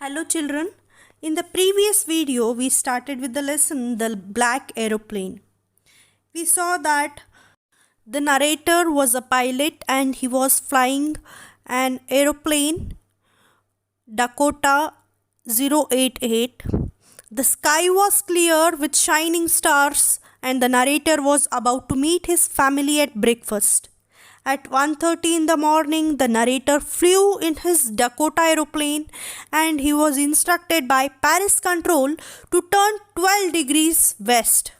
Hello children. In the previous video we started with the lesson The Black Aeroplane. We saw that the narrator was a pilot and he was flying an aeroplane Dakota 088. The sky was clear with shining stars and the narrator was about to meet his family at breakfast. At 1:30 in the morning, the narrator flew in his Dakota aeroplane and he was instructed by Paris Control to turn 12 degrees west.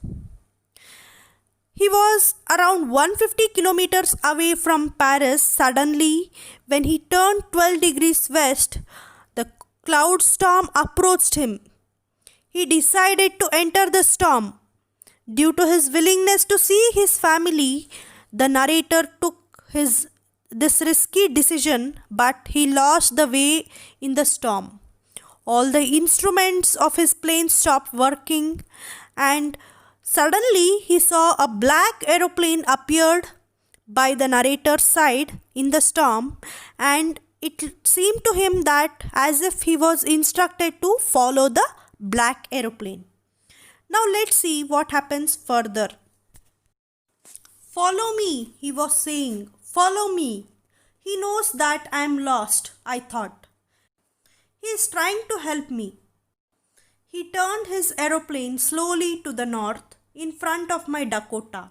He was around 150 kilometers away from Paris. Suddenly, when he turned 12 degrees west, the cloud storm approached him. He decided to enter the storm. Due to his willingness to see his family, the narrator took this risky decision, but he lost the way in the storm. All the instruments of his plane stopped working, and suddenly he saw a black aeroplane appeared by the narrator's side in the storm, and it seemed to him that as if he was instructed to follow the black aeroplane. Now let's see what happens further. "Follow me," he was saying. "Follow me. He knows that I am lost," I thought. "He is trying to help me." He turned his aeroplane slowly to the north in front of my Dakota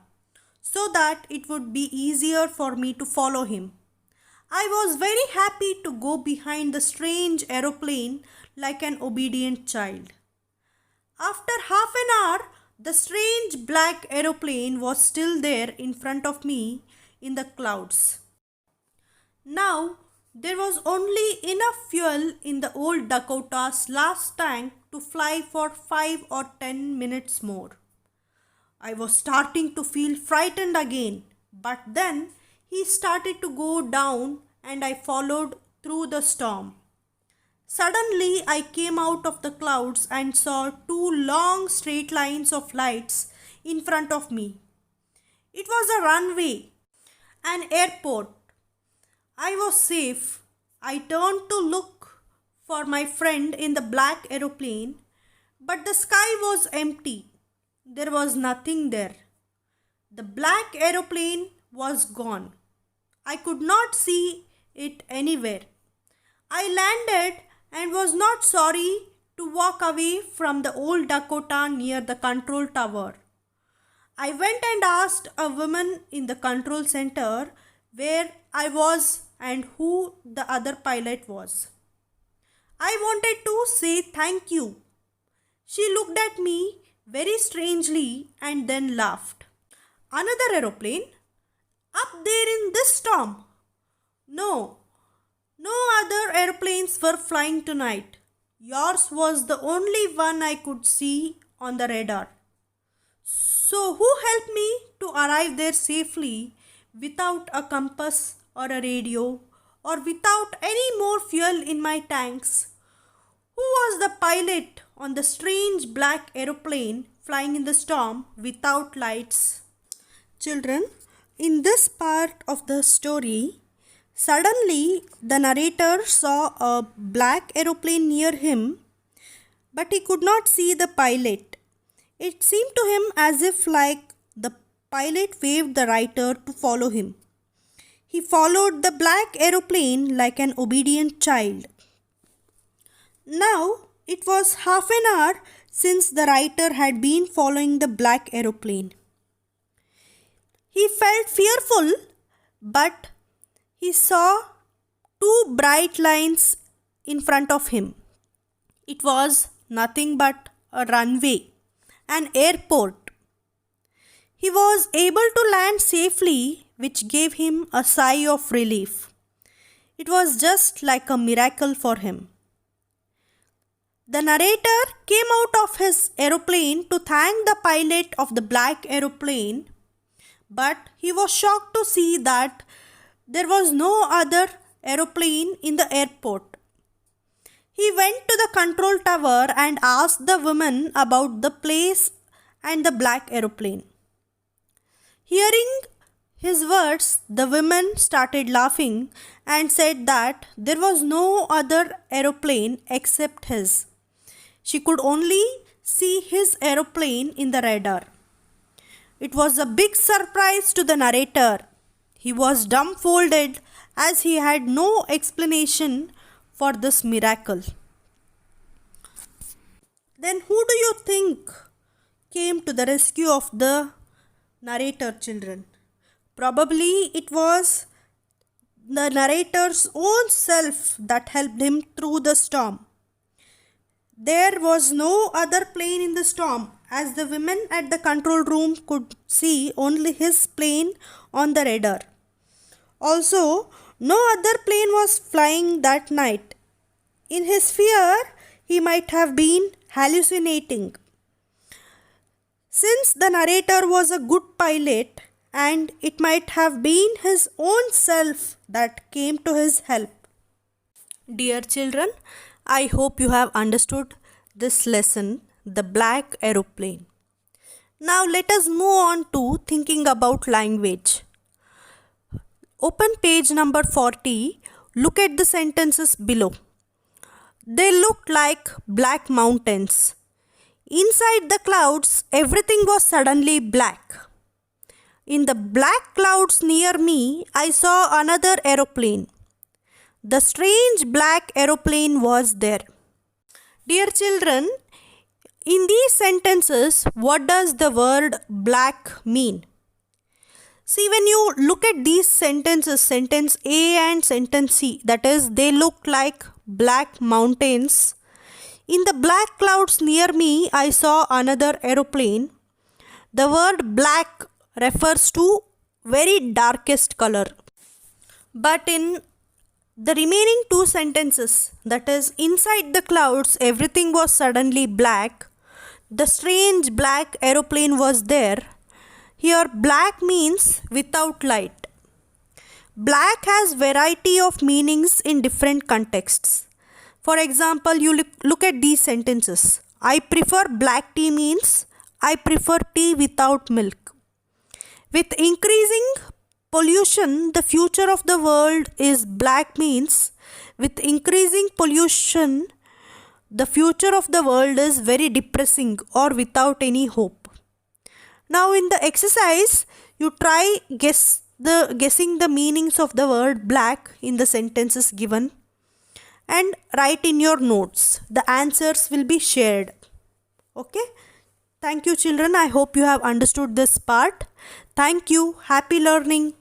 so that it would be easier for me to follow him. I was very happy to go behind the strange aeroplane like an obedient child. After half an hour, the strange black aeroplane was still there in front of me in the clouds. Now, there was only enough fuel in the old Dakota's last tank to fly for 5 or 10 minutes more. I was starting to feel frightened again, but then he started to go down and I followed through the storm. Suddenly, I came out of the clouds and saw 2 long straight lines of lights in front of me. It was a runway, an airport. I was safe. I turned to look for my friend in the black aeroplane, but the sky was empty. There was nothing there. The black aeroplane was gone. I could not see it anywhere. I landed and was not sorry to walk away from the old Dakota near the control tower. I went and asked a woman in the control center where I was and who the other pilot was. I wanted to say thank you. She looked at me very strangely and then laughed. "Another aeroplane? Up there in this storm?" "No. No other airplanes were flying tonight. Yours was the only one I could see on the radar." "So who helped me to arrive there safely without a compass or a radio or without any more fuel in my tanks? Who was the pilot on the strange black aeroplane flying in the storm without lights?" Children, in this part of the story, suddenly the narrator saw a black aeroplane near him, but he could not see the pilot. It seemed to him as if like the pilot waved the writer to follow him. He followed the black aeroplane like an obedient child. Now it was half an hour since the writer had been following the black aeroplane. He felt fearful, but he saw 2 bright lines in front of him. It was nothing but a runway, an airport. He was able to land safely, which gave him a sigh of relief. It was just like a miracle for him. The narrator came out of his aeroplane to thank the pilot of the black aeroplane, but he was shocked to see that there was no other aeroplane in the airport. He went to the control tower and asked the woman about the place and the black aeroplane. Hearing His words, the women started laughing and said that there was no other aeroplane except his. She could only see his aeroplane in the radar. It was a big surprise to the narrator. He was dumbfounded as he had no explanation for this miracle. Then, who do you think came to the rescue of the narrator, children? Probably it was the narrator's own self that helped him through the storm. There was no other plane in the storm, as the women at the control room could see only his plane on the radar. Also, no other plane was flying that night. In his fear, he might have been hallucinating. Since the narrator was a good pilot, and it might have been his own self that came to his help. Dear children, I hope you have understood this lesson, the black aeroplane. Now let us move on to thinking about language. Open page number 40. Look at the sentences below. They looked like black mountains. Inside the clouds, everything was suddenly black. In the black clouds near me, I saw another aeroplane. The strange black aeroplane was there. Dear children, in these sentences, what does the word black mean? See, when you look at these sentences, sentence A and sentence C, that is, they look like black mountains. In the black clouds near me, I saw another aeroplane. The word black refers to very darkest color. But in the remaining two sentences, that is, inside the clouds, everything was suddenly black. The strange black aeroplane was there. Here, black means without light. Black has variety of meanings in different contexts. For example, you look at these sentences. I prefer black tea means I prefer tea without milk. With increasing pollution, the future of the world is black means with increasing pollution, the future of the world is very depressing or without any hope. Now in the exercise, you try guessing the meanings of the word black in the sentences given and write in your notes. The answers will be shared. Okay? Thank you children. I hope you have understood this part. Thank you. Happy learning.